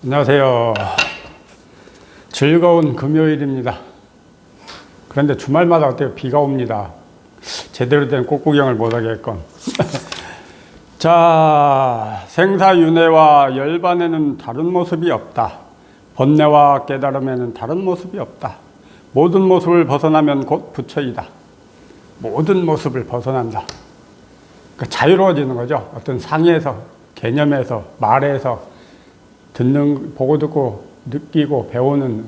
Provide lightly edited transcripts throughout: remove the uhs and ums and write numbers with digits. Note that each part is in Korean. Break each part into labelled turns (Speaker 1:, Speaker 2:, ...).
Speaker 1: 안녕하세요. 즐거운 금요일입니다. 그런데 주말마다 어때요? 비가 옵니다. 제대로 된 꽃구경을 못하겠건. 자, 생사윤회와 열반에는 다른 모습이 없다. 번뇌와 깨달음에는 다른 모습이 없다. 모든 모습을 벗어나면 곧 부처이다. 모든 모습을 벗어난다. 그러니까 자유로워지는 거죠. 어떤 상에서, 개념에서, 말에서, 보고 듣고 느끼고 배우는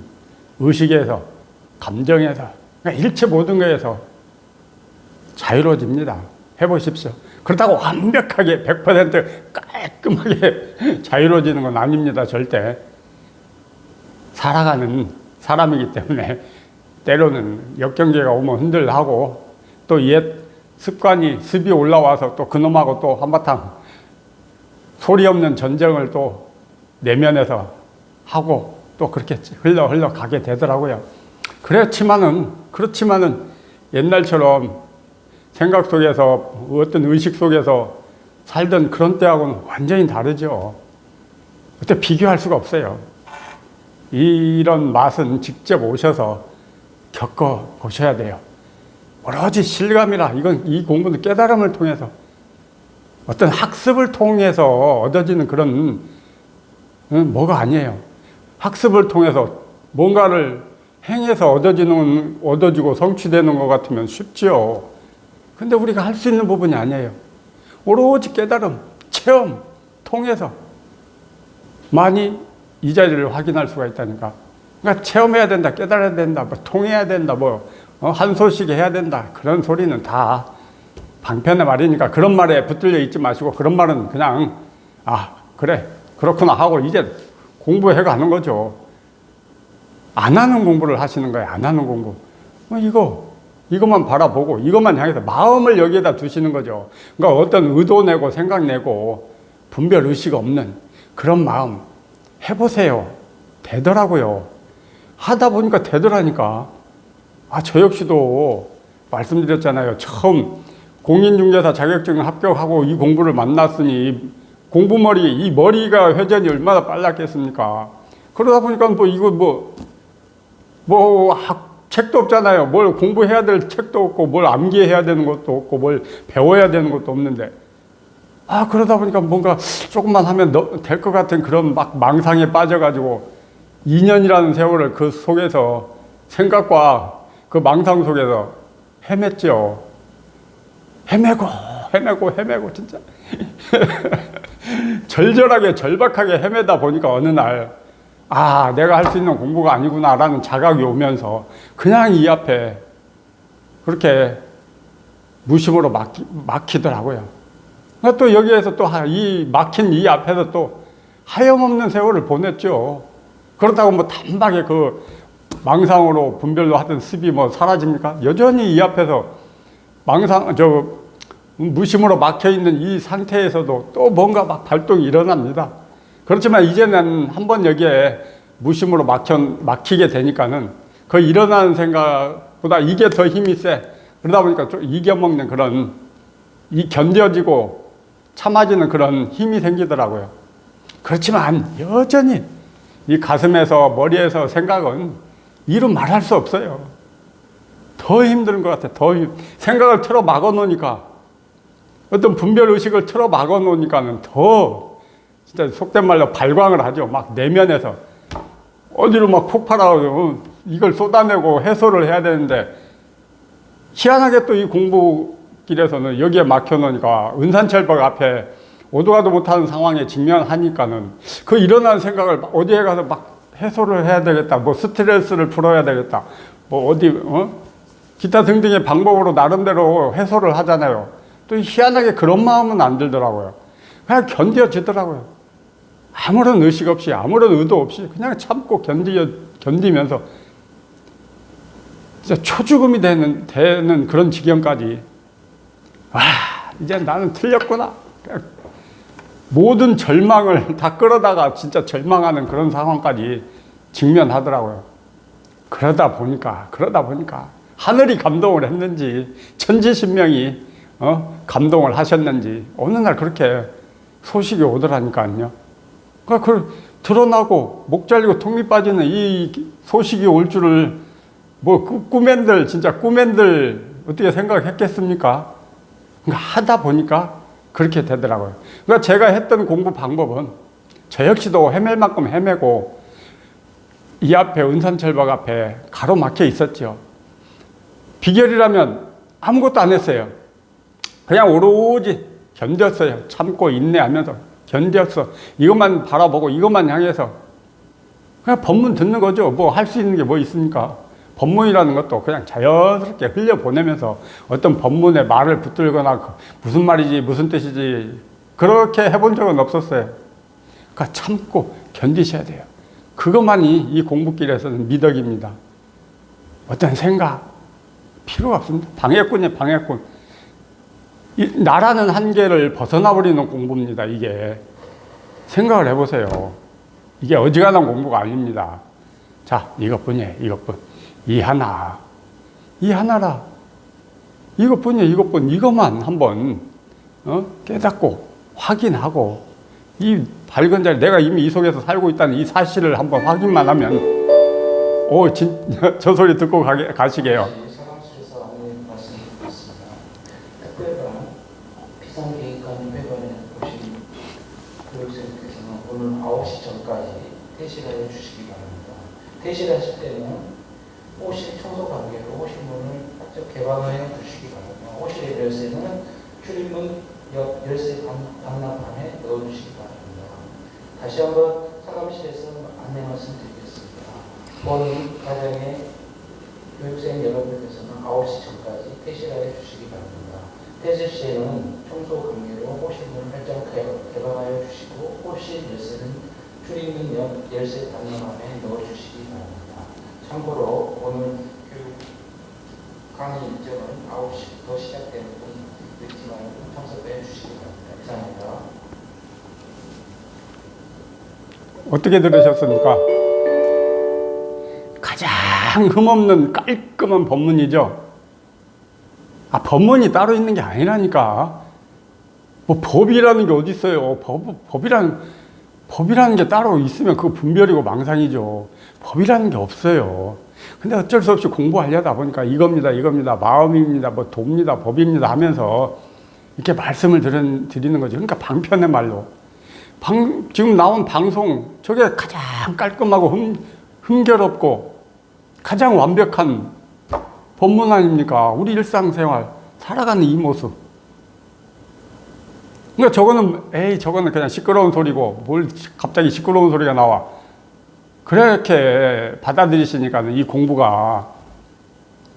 Speaker 1: 의식에서, 감정에서, 그러니까 일체 모든 것에서 자유로워집니다. 해보십시오. 그렇다고 완벽하게 100% 깔끔하게 자유로워지는 건 아닙니다. 절대. 살아가는 사람이기 때문에 때로는 역경계가 오면 흔들하고 또 옛 습관이 습이 올라와서 또 그놈하고 또 한바탕 소리 없는 전쟁을 또 내면에서 하고 또 그렇게 흘러 가게 되더라고요. 그렇지만은 옛날처럼 생각 속에서 어떤 의식 속에서 살던 그런 때하고는 완전히 다르죠. 그때 비교할 수가 없어요. 이런 맛은 직접 오셔서 겪어 보셔야 돼요. 오로지 실감이라 이 공부는 깨달음을 통해서 어떤 학습을 통해서 얻어지는 그런 뭐가 아니에요. 학습을 통해서 뭔가를 행해서 얻어지고 성취되는 것 같으면 쉽지요. 근데 우리가 할 수 있는 부분이 아니에요. 오로지 깨달음, 체험 통해서 많이 이 자리를 확인할 수가 있다니까. 그러니까 체험해야 된다, 깨달아야 된다, 통해야 된다, 한 소식 해야 된다. 그런 소리는 다 방편의 말이니까 그런 말에 붙들려 있지 마시고 그런 말은 그냥 그래 그렇구나 하고 이제 공부해 가는 거죠. 안 하는 공부를 하시는 거예요. 안 하는 공부. 이것만 바라보고 이것만 향해서 마음을 여기에다 두시는 거죠. 그러니까 어떤 의도 내고 생각 내고 분별 의식 없는 그런 마음 해보세요. 되더라고요. 하다 보니까 되더라니까. 저 역시도 말씀드렸잖아요. 처음 공인중개사 자격증 합격하고 이 공부를 만났으니 이 머리가 회전이 얼마나 빨랐겠습니까? 그러다 보니까 책도 없잖아요. 뭘 공부해야 될 책도 없고, 뭘 암기해야 되는 것도 없고, 뭘 배워야 되는 것도 없는데. 그러다 보니까 뭔가 조금만 하면 될 것 같은 그런 망상에 빠져가지고 2년이라는 세월을 그 속에서 생각과 그 망상 속에서 헤맸죠. 헤매고 진짜 절박하게 헤매다 보니까 어느 날 내가 할 수 있는 공부가 아니구나 라는 자각이 오면서 그냥 이 앞에 그렇게 무심으로 막히더라고요. 또 여기에서 또 이 막힌 이 앞에서 또 하염없는 세월을 보냈죠. 그렇다고 단박에 그 망상으로 분별로 하던 습이 사라집니까? 여전히 이 앞에서 무심으로 막혀있는 이 상태에서도 또 뭔가 발동이 일어납니다. 그렇지만 이제는 한번 여기에 무심으로 막히게 되니까는 그 일어나는 생각보다 이게 더 힘이 세. 그러다 보니까 좀 이겨먹는 견뎌지고 참아지는 그런 힘이 생기더라고요. 그렇지만 여전히 이 가슴에서 머리에서 생각은 이루 말할 수 없어요. 더 힘든 것 같아. 생각을 틀어 막아 놓으니까 어떤 분별 의식을 틀어 막아 놓으니까는 더 진짜 속된 말로 발광을 하죠. 내면에서 어디로 폭발하고 이걸 쏟아내고 해소를 해야 되는데 희한하게 또 이 공부길에서는 여기에 막혀 놓으니까 은산철벽 앞에 오도 가도 못하는 상황에 직면하니까는 그 일어나는 생각을 어디에 가서 해소를 해야 되겠다. 스트레스를 풀어야 되겠다. 기타 등등의 방법으로 나름대로 해소를 하잖아요. 또 희한하게 그런 마음은 안 들더라고요. 그냥 견뎌지더라고요. 아무런 의식 없이, 아무런 의도 없이 그냥 참고 견디면서 진짜 초죽음이 되는 그런 지경까지 이제 나는 틀렸구나. 모든 절망을 다 끌어다가 진짜 절망하는 그런 상황까지 직면하더라고요. 그러다 보니까 하늘이 감동을 했는지 천지신명이 감동을 하셨는지 어느 날 그렇게 소식이 오더라니까요. 드러나고 목 잘리고 턱밑 빠지는 이 소식이 올 줄을 뭐 꿈엔들 진짜 꿈엔들 어떻게 생각했겠습니까? 그러니까 하다 보니까 그렇게 되더라고요. 그러니까 제가 했던 공부 방법은 저 역시도 헤맬 만큼 헤매고 이 앞에 은산철벽 앞에 가로막혀 있었죠. 비결이라면 아무것도 안 했어요. 그냥 오로지 견뎠어요. 참고 인내하면서 견뎠어. 이것만 바라보고 이것만 향해서 그냥 법문 듣는 거죠. 뭐 할 수 있는 게 뭐 있습니까? 법문이라는 것도 그냥 자연스럽게 흘려보내면서 어떤 법문에 말을 붙들거나 무슨 말이지 무슨 뜻이지 그렇게 해본 적은 없었어요. 그러니까 참고 견디셔야 돼요. 그것만이 이 공부길에서는 미덕입니다. 어떤 생각 필요가 없습니다. 방해꾼이에요, 방해꾼. 나라는 한계를 벗어나버리는 공부입니다. 이게 생각을 해보세요. 이게 어지간한 공부가 아닙니다. 자, 이것뿐이에요. 이것뿐. 이 하나라. 이것뿐이에요. 이것뿐. 이것만 한번 깨닫고 확인하고 이 밝은 자리 내가 이미 이 속에서 살고 있다는 이 사실을 한번 확인만 하면 저 소리 듣고 가시게요.
Speaker 2: 사감실에서 안내 말씀드리겠습니다. 특별반 비상계획관 회관에 오신 교육생님께서는 오늘 9시 전까지 퇴실하여 주시기 바랍니다. 퇴실하실 때는 호실 청소 관계로 호실 문을 개방하여 주시기 바랍니다. 호실의 열쇠는 출입문 옆 열쇠 반납판에 넣어주시기 바랍니다. 다시 한번 사감실에서 안내 말씀드리겠습니다. 본 과정의 교육생 여러분께서는 9시 전까지 퇴실하여 주시기 바랍니다. 퇴실 시에는 청소 관계로 호실문을 활짝 개방하여 주시고 호실 열쇠는 출입문 옆 열쇠 반납판에 넣어주시기 바랍니다. 참고로 오늘 교육 강의 일정은 9시부터 시작되는 분 늦지 말고 참석해 주시기 바랍니다. 이상입니다.
Speaker 1: 어떻게 들으셨습니까? 가장 흠없는 깔끔한 법문이죠. 법문이 따로 있는 게 아니라니까. 뭐 법이라는 게 어디 있어요? 법이라는 게 따로 있으면 그거 분별이고 망상이죠. 법이라는 게 없어요. 근데 어쩔 수 없이 공부하려다 보니까 이겁니다, 마음입니다, 뭐 도입니다, 법입니다 하면서 이렇게 말씀을 드리는 거죠. 그러니까 방편의 말로. 지금 나온 방송, 저게 가장 깔끔하고 흥결없고 가장 완벽한 법문 아닙니까? 우리 일상생활, 살아가는 이 모습. 그러니까 저거는 그냥 시끄러운 소리고, 뭘 갑자기 시끄러운 소리가 나와. 그렇게 받아들이시니까 이 공부가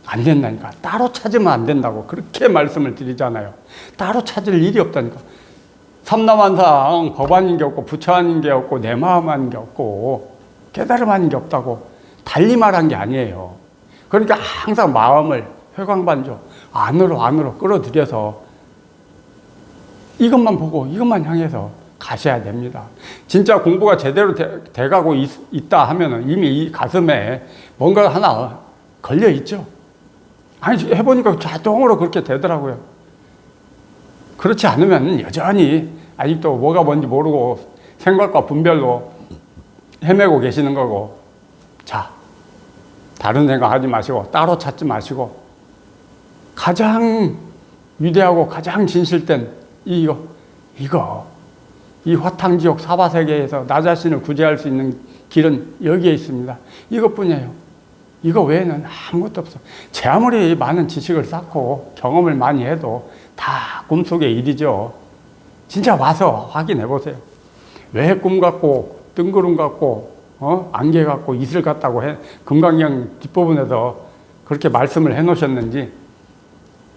Speaker 1: 안 된다니까. 따로 찾으면 안 된다고. 그렇게 말씀을 드리잖아요. 따로 찾을 일이 없다니까. 삼라만상 법 아닌 게 없고, 부처 아닌 게 없고, 내 마음 아닌 게 없고, 깨달음 아닌 게 없다고. 달리 말한 게 아니에요. 그러니까 항상 마음을 회광반조, 안으로 끌어들여서 이것만 보고, 이것만 향해서 가셔야 됩니다. 진짜 공부가 제대로 돼가고 있다 하면은 이미 이 가슴에 뭔가 하나 걸려 있죠. 아니, 해보니까 자동으로 그렇게 되더라고요. 그렇지 않으면 여전히 아직도 뭐가 뭔지 모르고 생각과 분별로 헤매고 계시는 거고. 자, 다른 생각 하지 마시고, 따로 찾지 마시고, 가장 위대하고 가장 진실된 이 화탕지옥 사바세계에서 나 자신을 구제할 수 있는 길은 여기에 있습니다. 이것뿐이에요. 이거 외에는 아무것도 없어. 제 아무리 많은 지식을 쌓고 경험을 많이 해도 다 꿈속의 일이죠. 진짜 와서 확인해 보세요. 왜 꿈 같고 뜬구름 같고 안개 같고 이슬 같다고 금강경 뒷부분에서 그렇게 말씀을 해 놓으셨는지,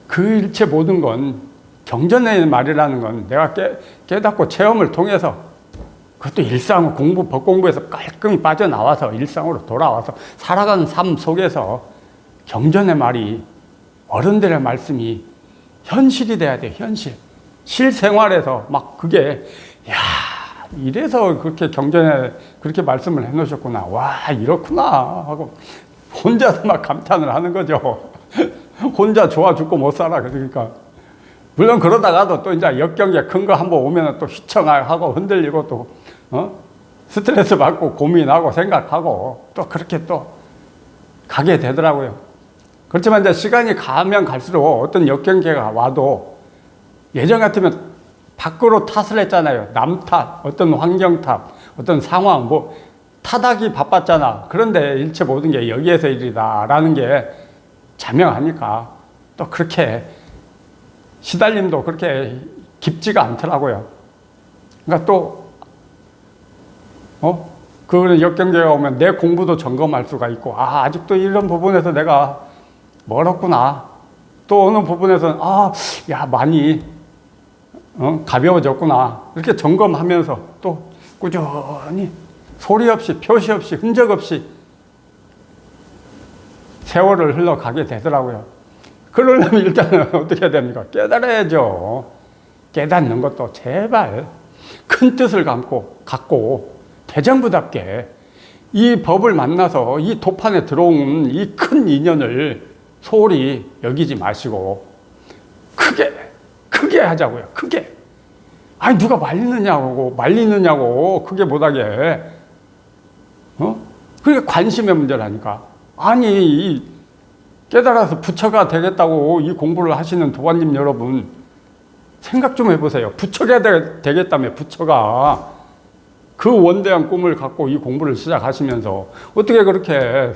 Speaker 1: 그 일체 모든 건 경전의 말이라는 건 내가 깨닫고 체험을 통해서, 그것도 일상 법 공부에서 깔끔히 빠져나와서 일상으로 돌아와서 살아가는 삶 속에서 경전의 말이, 어른들의 말씀이 현실이 돼야 돼요. 현실. 실생활에서 막 그게, 야, 이래서 그렇게 경전에 그렇게 말씀을 해 놓으셨구나. 와, 이렇구나 하고 혼자서 막 감탄을 하는 거죠. 혼자 좋아 죽고 못 살아. 그러니까. 물론 그러다가도 또 이제 역경계 큰 거 한번 오면 또 휘청하고 흔들리고 또, 스트레스 받고 고민하고 생각하고 또 그렇게 또 가게 되더라고요. 그렇지만 이제 시간이 가면 갈수록 어떤 역경계가 와도 예전 같으면 밖으로 탓을 했잖아요. 남 탓, 어떤 환경 탓, 어떤 상황, 뭐 탓하기 바빴잖아. 그런데 일체 모든 게 여기에서 일이다라는 게 자명하니까 또 그렇게 시달림도 그렇게 깊지가 않더라고요. 그러니까 또 그 역경계가 오면 내 공부도 점검할 수가 있고, 아, 아직도 이런 부분에서 내가 멀었구나. 또 어느 부분에서는 야, 많이 가벼워졌구나. 이렇게 점검하면서 또 꾸준히 소리 없이, 표시 없이, 흔적 없이 세월을 흘러가게 되더라고요. 그러려면 일단은 어떻게 해야 됩니까? 깨달아야죠. 깨닫는 것도 제발 큰 뜻을 갖고 대장부답게 이 법을 만나서 이 도판에 들어온 이 큰 인연을 소홀히 여기지 마시고 크게 하자고요. 크게. 아니, 누가 말리느냐고 크게 못하게. 그게 관심의 문제라니까. 아니, 깨달아서 부처가 되겠다고 이 공부를 하시는 도반님 여러분, 생각 좀 해보세요. 부처가 되겠다며, 부처가. 그 원대한 꿈을 갖고 이 공부를 시작하시면서 어떻게 그렇게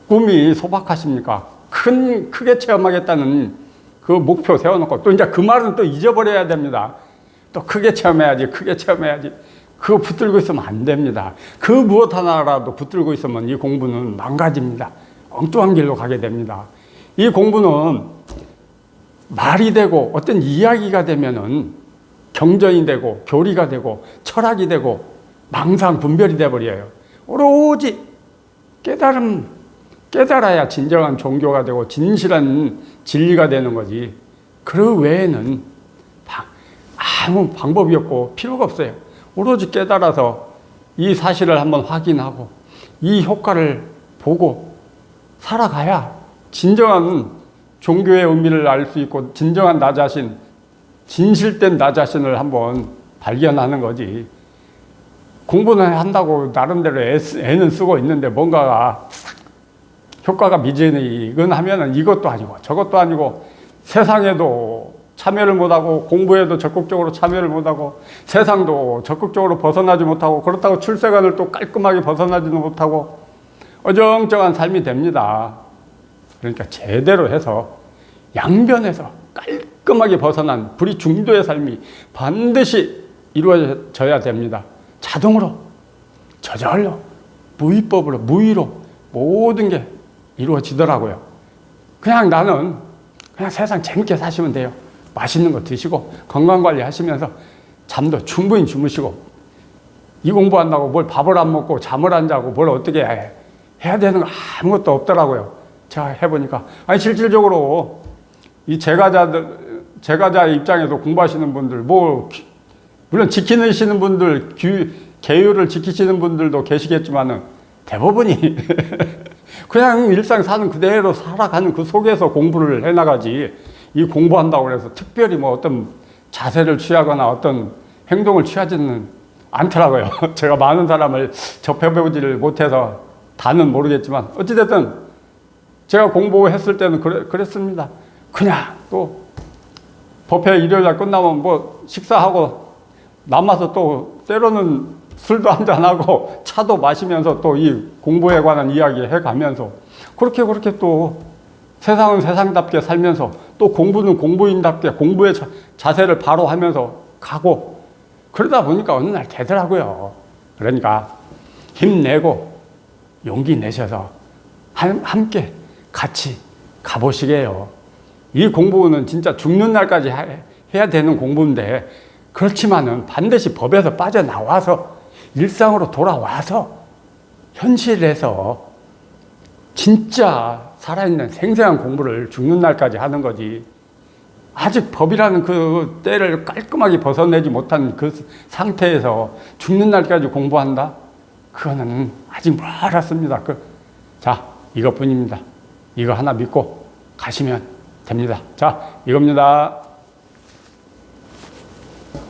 Speaker 1: 꿈이 소박하십니까? 크게 체험하겠다는 그 목표 세워놓고 또 이제 그 말은 또 잊어버려야 됩니다. 또 크게 체험해야지. 그거 붙들고 있으면 안 됩니다. 그 무엇 하나라도 붙들고 있으면 이 공부는 망가집니다. 엉뚱한 길로 가게 됩니다. 이 공부는 말이 되고 어떤 이야기가 되면은 경전이 되고 교리가 되고 철학이 되고 망상 분별이 돼버려요. 오로지 깨달아야 진정한 종교가 되고 진실한 진리가 되는 거지. 그 외에는 아무 방법이 없고 필요가 없어요. 오로지 깨달아서 이 사실을 한번 확인하고 이 효과를 보고 살아가야 진정한 종교의 의미를 알 수 있고 진정한 나 자신, 진실된 나 자신을 한번 발견하는 거지. 공부는 한다고 나름대로 애는 쓰고 있는데 뭔가가 효과가 미지근하면은 이것도 아니고 저것도 아니고 세상에도 참여를 못하고 공부에도 적극적으로 참여를 못하고 세상도 적극적으로 벗어나지 못하고 그렇다고 출세관을 또 깔끔하게 벗어나지도 못하고 어정쩡한 삶이 됩니다. 그러니까 제대로 해서 양변에서 깔끔하게 벗어난 불이 중도의 삶이 반드시 이루어져야 됩니다. 자동으로, 저절로, 무위법으로, 무위로 모든 게 이루어지더라고요. 나는 세상 재밌게 사시면 돼요. 맛있는 거 드시고 건강관리 하시면서 잠도 충분히 주무시고 이 공부한다고 뭘 밥을 안 먹고 잠을 안 자고 뭘 어떻게 해야 되는 거 아무것도 없더라고요. 제가 해보니까. 아니, 실질적으로 이 제가자 입장에서 공부하시는 분들, 물론 지키시는 분들, 계율을 지키시는 분들도 계시겠지만은 대부분이 그냥 일상 사는 그대로 살아가는 그 속에서 공부를 해나가지, 이 공부한다고 해서 특별히 뭐 어떤 자세를 취하거나 어떤 행동을 취하지는 않더라고요. 제가 많은 사람을 접해보지를 못해서 다는 모르겠지만 어찌됐든 제가 공부했을 때는 그랬습니다. 그냥 또 법회 일요일날 끝나면 뭐 식사하고 남아서 또 때로는 술도 한잔하고 차도 마시면서 또 이 공부에 관한 이야기 해가면서 그렇게 또 세상은 세상답게 살면서 또 공부는 공부인답게 공부의 자세를 바로 하면서 가고 그러다 보니까 어느 날 되더라고요. 그러니까 힘내고 용기 내셔서 함께 같이 가보시게요. 이 공부는 진짜 죽는 날까지 해야 되는 공부인데 그렇지만은 반드시 법에서 빠져나와서 일상으로 돌아와서 현실에서 진짜 살아있는 생생한 공부를 죽는 날까지 하는 거지. 아직 법이라는 그 때를 깔끔하게 벗어내지 못한 그 상태에서 죽는 날까지 공부한다? 그거는 아직 멀었습니다. 자, 이것뿐입니다. 이거 하나 믿고 가시면 됩니다. 자, 이겁니다.